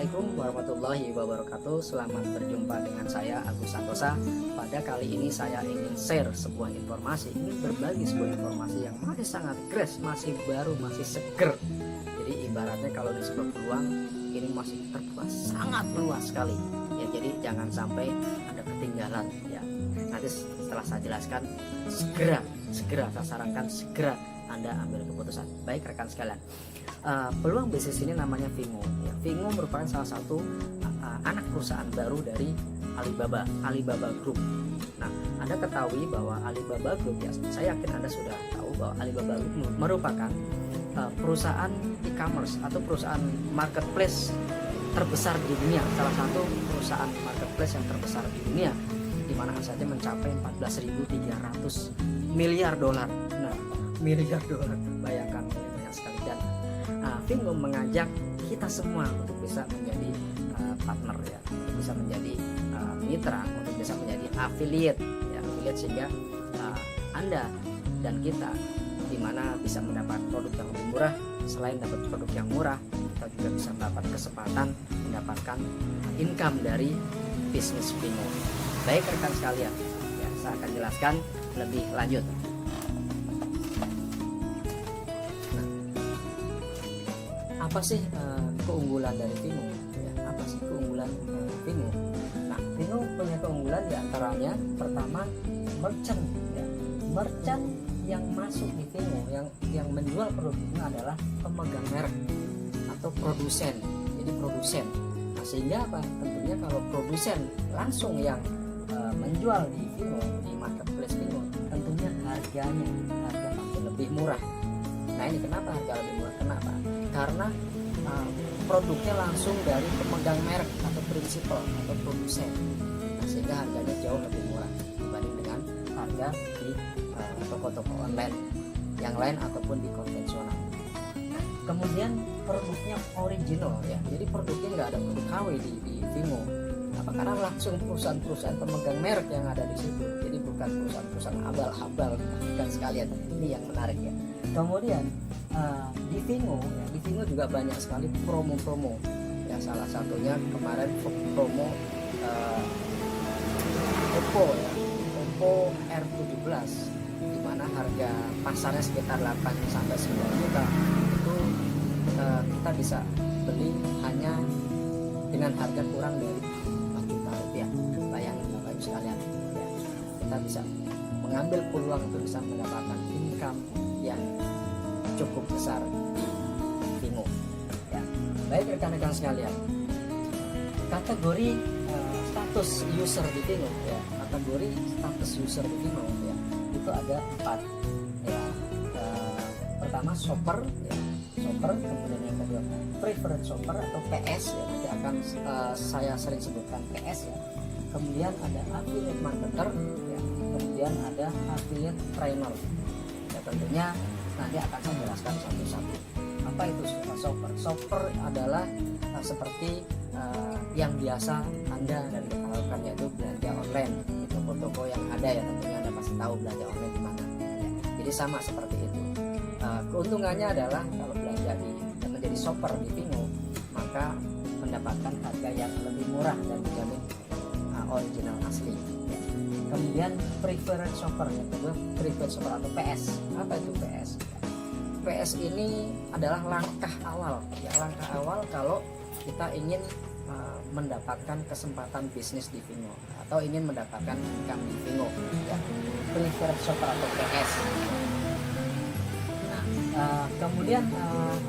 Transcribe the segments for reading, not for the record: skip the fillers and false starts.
Assalamualaikum warahmatullahi wabarakatuh. Selamat berjumpa dengan saya Agus Santosa. Pada kali ini saya ingin share sebuah informasi, ingin berbagi sebuah informasi yang masih sangat fresh, masih baru, masih seger. Jadi ibaratnya kalau di sebuah peluang ini masih terbuka sangat luas sekali. Ya, jadi jangan sampai Anda ketinggalan ya. Nanti setelah saya jelaskan segera saya sarankan segera Anda ambil keputusan. Baik rekan sekalian, peluang bisnis ini namanya Vingo. Ya, Vingo merupakan salah satu anak perusahaan baru dari Alibaba Group. Nah, Anda ketahui bahwa Alibaba Group, ya, saya yakin Anda sudah tahu bahwa Alibaba Group merupakan perusahaan e-commerce atau perusahaan marketplace terbesar di dunia, salah satu perusahaan marketplace yang terbesar di dunia, di mana saja mencapai 14.300 miliar dolar. Nah, miliar dolar, bayangkan banyak sekali. Dan Vingo mengajak kita semua untuk bisa menjadi partner ya, untuk bisa menjadi mitra, untuk bisa menjadi affiliate ya, sehingga Anda dan kita di mana bisa mendapat produk yang lebih murah. Selain dapat produk yang murah, kita juga bisa mendapat kesempatan mendapatkan income dari bisnis Vingo. Baik rekan sekalian, ya, saya akan jelaskan lebih lanjut. Apa sih keunggulan dari Vingo? Ya, apa sih keunggulan Vingo? Nah, Vingo punya keunggulan diantaranya pertama merchant. Ya. Merchant yang masuk di Vingo, yang menjual produk ini adalah pemegang merek atau produsen. Jadi produsen. Nah, sehingga apa? Tentunya kalau produsen langsung yang menjual di Vingo, di marketplace Vingo, tentunya harga pasti lebih murah. Nah, ini kenapa harga lebih murah? Kenapa? Karena produknya langsung dari pemegang merek atau prinsipal atau produsen, nah, sehingga harganya jauh lebih murah dibanding dengan harga di toko-toko online yang lain ataupun di konvensional. Nah, kemudian produknya original ya, jadi produknya nggak ada produk KW di Vingo. Nah, karena langsung perusahaan-perusahaan pemegang merek yang ada di situ, jadi bukan perusahaan-perusahaan abal-abal dan sekalian. Ini yang menarik ya. Kemudian di Vingo juga banyak sekali promo-promo ya, salah satunya kemarin promo Oppo R17 di mana harga pasarnya sekitar 8-9 juta itu kita bisa beli hanya dengan harga kurang dari 4 juta rupiah. Bayangin Bapak Ibu sekalian ya, kita bisa mengambil peluang untuk bisa mendapatkan income yang cukup besar di Vingo ya. Baik rekan-rekan sekalian, kategori status user di Vingo ya, kategori status user di Vingo ya, itu ada 4 ya. Pertama shopper ya, kemudian yang kedua preferred shopper atau PS ya, nanti akan saya sering sebutkan PS ya. Kemudian ada affiliate marketer ya, kemudian ada affiliate trainer ya. Tentunya nanti akan saya jelaskan satu-satu. Apa itu shopper? Shopper adalah seperti yang biasa Anda dan kita lakukan, yaitu belanja online di toko-toko yang ada ya. Tentunya Anda pasti tahu belanja online di mana ya. Jadi sama seperti itu. Keuntungannya adalah kalau belanja menjadi shopper di Vingo, maka mendapatkan harga yang lebih murah dan dijamin original asli ya. Kemudian preferred shopper, yang kedua preferred shopper atau PS. Apa itu PS? PS ini adalah langkah awal ya, langkah awal kalau kita ingin mendapatkan kesempatan bisnis di Vingo atau ingin mendapatkan income di Vingo ya. Preferred shopper atau PS. Nah, kemudian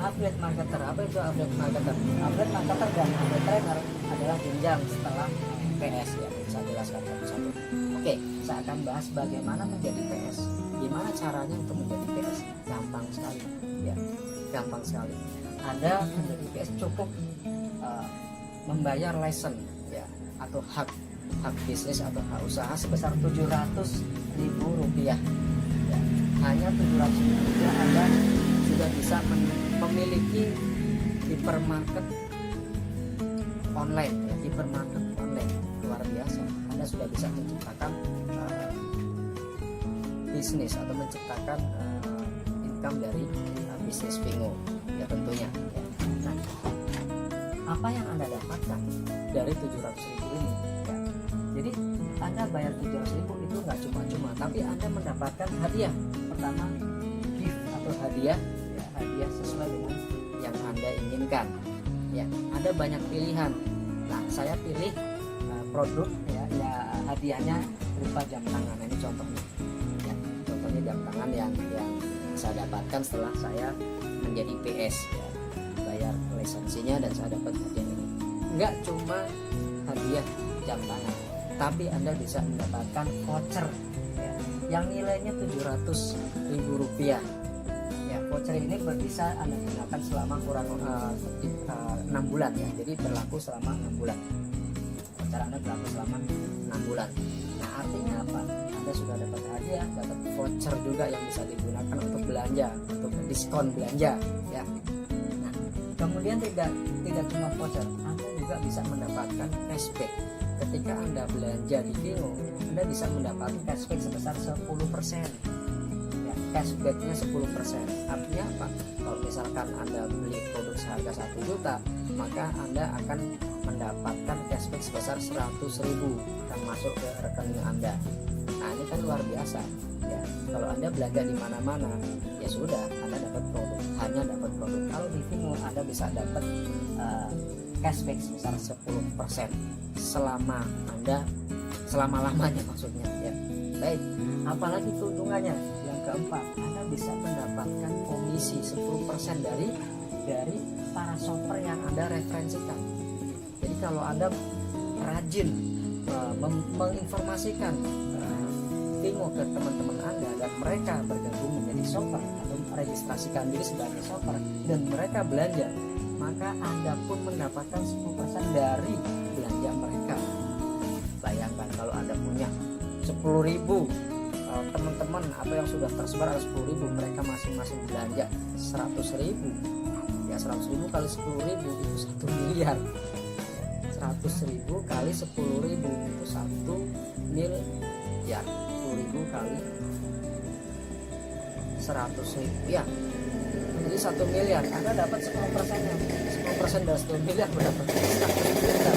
affiliate marketer. Apa itu affiliate marketer? Affiliate marketer dan affiliate trainer adalah jenjang setelah PS ya. Saya jelaskan satu-satu. Oke, saya akan bahas bagaimana menjadi PS. Gimana caranya untuk menjadi PS? Gampang sekali ya, gampang sekali. Anda menjadi PS cukup membayar license ya, atau hak bisnis atau hak usaha sebesar 700.000 rupiah ya. Hanya 700.000 rupiah Anda sudah bisa memiliki hipermarket online ya, hipermarket online luar biasa. Anda sudah bisa menciptakan bisnis atau menciptakan income dari bisnis Vingo ya tentunya ya. Nah, apa yang Anda dapatkan dari 700.000 ini ya. Jadi Anda bayar 700.000 itu nggak cuma-cuma, tapi Anda mendapatkan hadiah. Pertama, gift atau hadiah ya, hadiah sesuai dengan yang Anda inginkan ya. Ada banyak pilihan. Nah, saya pilih produk ya hadiahnya berupa jam tangan. Ini contohnya ya, contohnya jam tangan yang saya dapatkan setelah saya menjadi PS ya, bayar lisensinya dan saya dapat hadiah ini. Enggak cuma hadiah jam tangan, tapi Anda bisa mendapatkan voucher ya, yang nilainya 700.000 rupiah ya. Voucher ini bisa Anda gunakan selama kurang 6 bulan ya, jadi berlaku selama 6 bulan. Voucher Anda berlaku selama 6 bulan. Nah, artinya apa? Anda sudah dapat hadiah, dapat voucher juga yang bisa digunakan untuk belanja, untuk diskon belanja ya. Nah, kemudian tidak cuma voucher, Anda juga bisa mendapatkan cashback. Ketika Anda belanja di Vimo, Anda bisa mendapatkan cashback sebesar 10% ya, cashbacknya 10%. Artinya apa? Kalau misalkan Anda beli produk seharga 1 juta, maka Anda akan mendapatkan cashback sebesar 100.000 akan masuk ke rekening Anda. Nah, ini kan luar biasa ya. Kalau Anda belanja di mana-mana ya sudah, Anda dapat produk, hanya dapat produk. Kalau di Vimo Anda bisa dapat cashback sebesar 10% selama-lamanya maksudnya ya. Baik, apalagi keuntungannya yang keempat, Anda bisa mendapatkan komisi 10% dari para shopper yang Anda referensikan. Jadi kalau Anda rajin menginformasikan Vimo ke teman-teman Anda dan mereka bergabung menjadi shopper atau meregistrasikan diri sebagai shopper dan mereka belanja, maka Anda pun mendapatkan 10% dari belanja mereka. Bayangkan kalau Anda punya 10.000 teman-teman atau yang sudah tersebar ada 10.000, mereka masing-masing belanja 100.000 ya, 100.000 kali 10.000 itu 1 miliar. 100.000 kali 10.000 itu 1 miliar. 10.000 kali 100.000 ya, jadi 1 miliar. Anda dapat 10%-nya. 10% dari 1 miliar mendapat 100 miliar.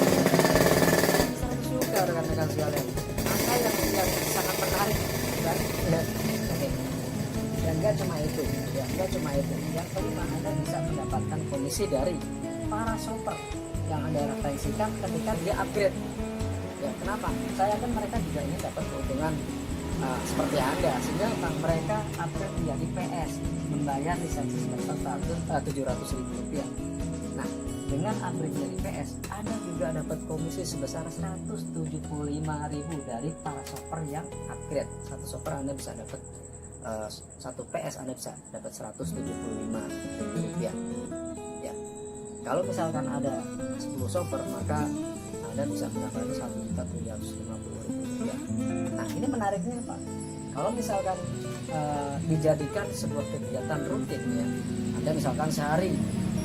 Sangat suka rekan-rekan sekalian. Maka yang sangat menarik kan ya. Oke. Dan enggak cuma itu ya, enggak cuma itu. Yang kelima, Anda bisa mendapatkan komisi dari para shopper yang Anda referensikan ketika dia upgrade ya. Kenapa? Saya yakin mereka juga ini dapat keuntungan seperti Anda, sehingga mereka upgrade menjadi PS, membayar lisensi sebesar 700.000 rupiah. Nah, dengan upgrade menjadi PS, Anda juga dapat komisi sebesar 175.000 dari para shopper yang upgrade. Satu shopper Anda bisa dapat 1 PS Anda bisa dapat 175.000 rupiah ya. Kalau misalkan ada 10 shopper, maka Anda bisa mendapatkan 1.750.000 rupiah. Nah, ini menariknya apa? Kalau misalkan dijadikan sebuah kegiatan rutin ya, Anda misalkan sehari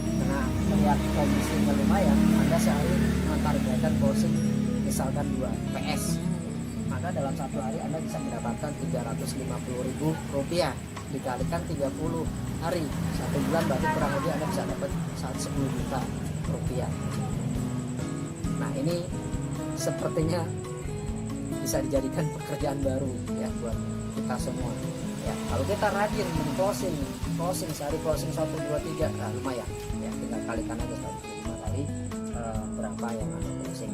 karena melihat komisinya lumayan, Anda sehari mentargetkan closing misalkan 2 PS, maka dalam 1 hari Anda bisa mendapatkan 350.000 rupiah dikalikan 30 hari, 1 bulan berarti kurang lebih Anda bisa dapat 10 juta rupiah. Nah, ini sepertinya bisa dijadikan pekerjaan baru ya buat kita semua ya. Kalau kita rajin closing sehari closing 1, 2, 3, nah, lumayan ya, tinggal kalikan aja 105 kali berapa yang Anda closing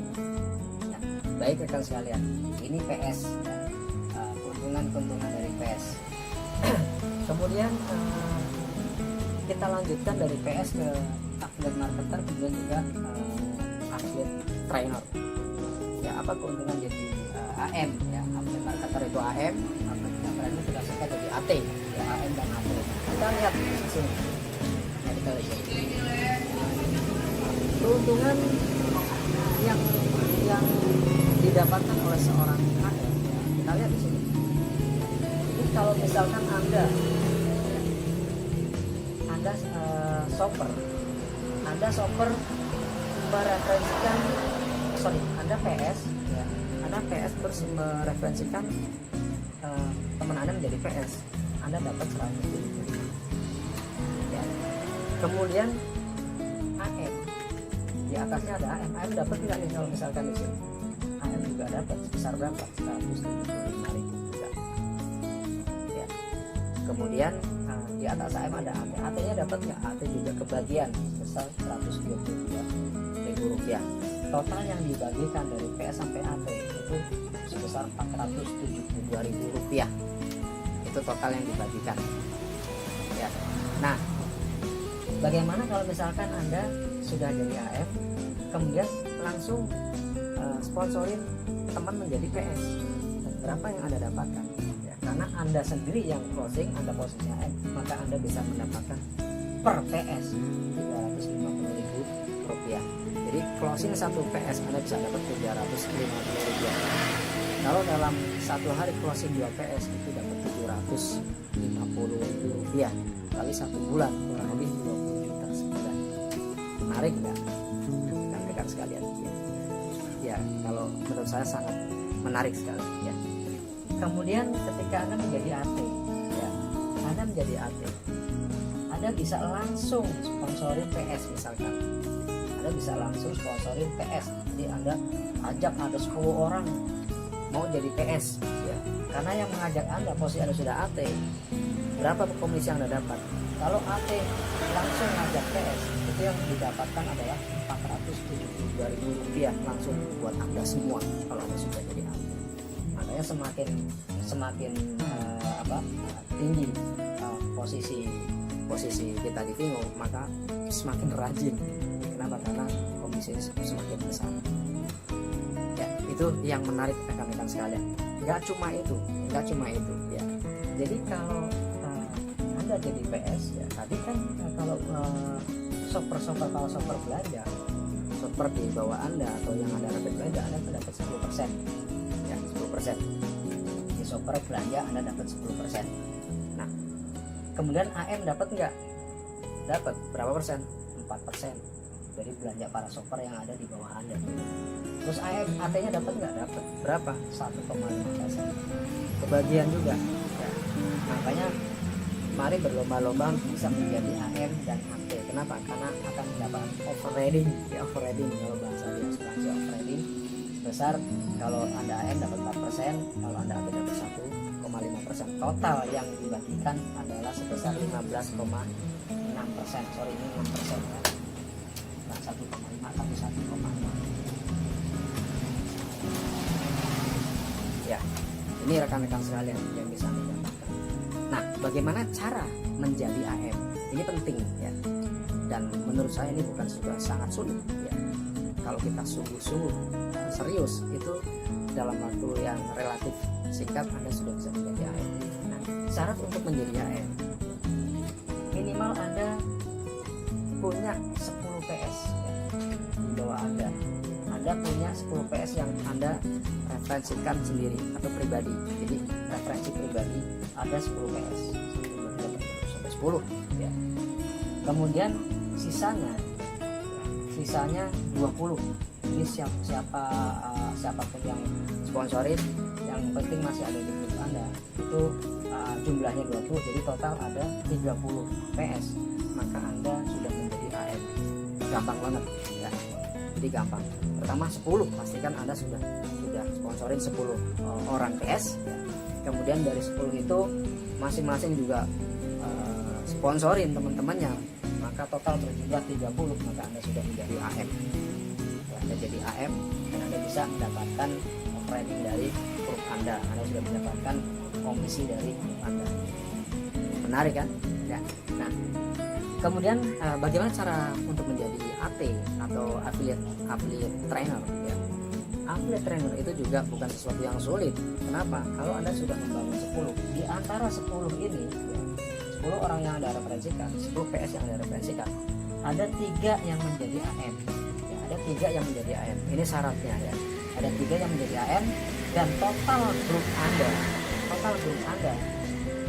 ya. Baik rekan sekalian, ini PS ya, keuntungan dari PS. Kemudian kita lanjutkan dari PS ke affiliate marketer, kemudian juga affiliate trainer ya. Apa keuntungan jadi AM ya, affiliate marketer itu AM, affiliate trainer kita suka jadi AT ya, AM dan AT. Kita lihat di sini ya, kita lihat keuntungan yang didapatkan oleh seorang AM ya. Kita lihat di sini. Jadi kalau misalkan Anda shopper mereferensikan, Anda PS ya, Anda PS mereferensikan teman Anda menjadi PS, Anda dapat 100.000 ya. Kemudian AM di atasnya ada AM. AM dapat nggak nih kalau misalkan di sini? AM juga dapat sebesar berapa? 175.000 juga. Ya. Kemudian di atas AM ada AT. AT-nya dapat nggak? AT juga kebagian sebesar 122.000 rupiah. Total yang dibagikan dari PS sampai AT itu sebesar 472.000 rupiah. Itu total yang dibagikan. Ya. Nah, bagaimana kalau misalkan Anda sudah jadi AM, kemudian langsung sponsorin teman menjadi PS? Berapa yang Anda dapatkan? Ya, karena Anda sendiri yang closing, Anda posisi AM, maka Anda bisa mendapatkan per PS 350.000 rupiah. Jadi closing satu PS Anda bisa dapat 350 rupiah. Kalau dalam satu hari closing 2 PS itu dapat 750.000 rupiah kali 1 bulan, kurang lebih 20 juta sebulan. Menarik nggak? Rekan-rekan sekalian ya. Ya, kalau menurut saya sangat menarik sekali ya. Kemudian ketika Anda menjadi AT ya, Anda menjadi AT, Anda bisa langsung sponsorin PS misalkan. Anda bisa langsung sponsorin PS. Jadi Anda ajak ada 10 orang mau jadi PS ya. Karena yang mengajak Anda posisi Anda sudah AT, berapa komisi yang Anda dapat? Kalau AT langsung ngajak PS, itu yang didapatkan adalah 472.000 rupiah langsung buat Anda semua kalau Anda sudah jadi AT. Makanya semakin tinggi posisi kita di Vingo, maka semakin rajin. Kenapa? Karena komisi semakin besar. Ya, itu yang menarik rekan-rekan sekalian. Nggak cuma itu ya. Jadi kalau Anda jadi PS ya, tadi kan kalau shopper belanja, shopper di bawah Anda atau yang Anda dapat belanja, Anda dapat 10% ya, 10%. Di shopper belanja Anda dapat 10%. Nah, kemudian AM dapat nggak? Dapat berapa persen? 4% dari belanja para shopper yang ada di bawah Anda. Terus AT-nya dapat nggak? Dapat berapa? 1,5%. Kebagian juga ya. Makanya mari berlomba-lomba bisa menjadi AM dan AT. Kenapa? Karena akan mendapat overriding ya, overriding kalau bahasa di asuransi overriding sebesar, kalau Anda AM dapat 4%, kalau Anda AT dapat 1,5%. Total yang dibagikan adalah sebesar 15,6%. Sorry, ini 6% ya. Nah, 1,5 tapi 1,6. Ya, ini rekan-rekan sekalian yang bisa Anda dapatkan. Nah, bagaimana cara menjadi AM? Ini penting ya. Dan menurut saya ini bukan sangat sulit ya. Kalau kita sungguh-sungguh serius, itu dalam waktu yang relatif singkat Anda sudah bisa menjadi AM. Nah, syarat untuk menjadi AM minimal Anda punya 10 PS ya, di bawah Anda. Anda punya 10 PS yang Anda referensikan sendiri atau pribadi. Jadi referensi pribadi ada 10 PS sampai 10 ya. Kemudian sisanya 20. Ini siapapun yang sponsorin, yang penting masih ada di grup Anda itu jumlahnya 20, jadi total ada 30 PS, maka Anda sudah menjadi AM. Gampang banget ya. Jadi gampang. Pertama 10, pastikan Anda sudah sponsorin 10 orang PS ya. Kemudian dari 10 itu masing-masing juga sponsorin teman-temannya, maka total berjumlah 30, maka Anda sudah menjadi AM ya. Anda jadi AM dan Anda bisa mendapatkan overriding dari grup Anda sudah mendapatkan komisi dari grup Anda. Menarik kan ya. Nah, kemudian bagaimana cara untuk menjadi AT atau affiliate trainer ya. Affiliate trainer itu juga bukan sesuatu yang sulit. Kenapa? Kalau Anda sudah membangun 10, di antara 10 ini ya, 10 orang yang Anda referensikan, 10 PS yang Anda referensikan, ada 3 yang menjadi AM ya, ada 3 yang menjadi AM. Ini syaratnya ya, ada 3 yang menjadi AM, dan total grup Anda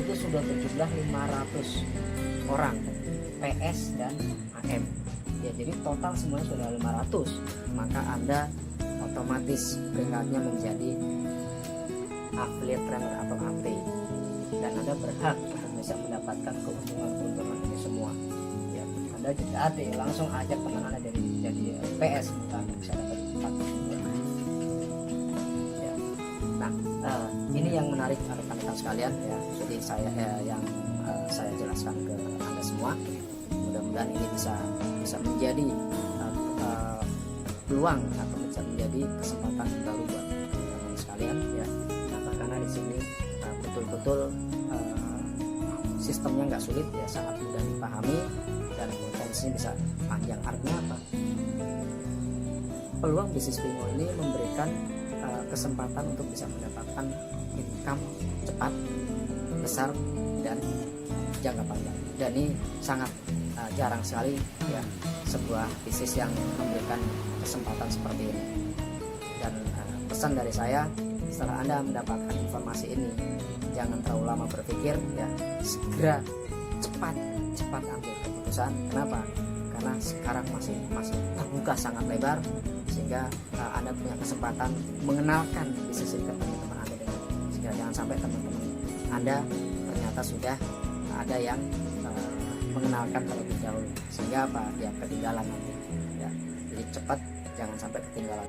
itu sudah berjumlah 500 orang PS dan AM ya. Jadi total semuanya sudah 500, maka Anda otomatis peringkatnya menjadi affiliate trainer atau AT, dan Anda berhak untuk bisa mendapatkan keuntungan ini semua ya. Anda jadi AD, langsung ajak teman Anda jadi PS, Anda bisa dapat 4 ya. Nah, ini yang menarik rekan-rekan sekalian ya. Jadi yang saya jelaskan ke Anda semua. Mudah-mudahan ini bisa menjadi peluang atau bisa menjadi kesempatan baru buat teman-teman sekalian ya. Karena di sini betul-betul sistemnya nggak sulit ya, sangat mudah dipahami dan potensinya bisa panjang. Artinya apa? Peluang bisnis Pingo ini memberikan kesempatan untuk bisa mendapatkan income cepat, besar, dan jangka panjang. Dan ini sangat jarang sekali ya sebuah bisnis yang memberikan kesempatan seperti ini. Dan pesan dari saya, setelah Anda mendapatkan informasi ini, jangan terlalu lama berpikir ya, segera cepat ambil keputusan. Kenapa? Karena sekarang masih terbuka sangat lebar, sehingga Anda punya kesempatan mengenalkan bisnis ini ke teman-teman Anda sehingga jangan sampai teman-teman Anda ternyata sudah ada yang mengenalkan terlebih dahulu, sehingga apa ya ketinggalan nanti ya. Jadi cepat, jangan sampai ketinggalan.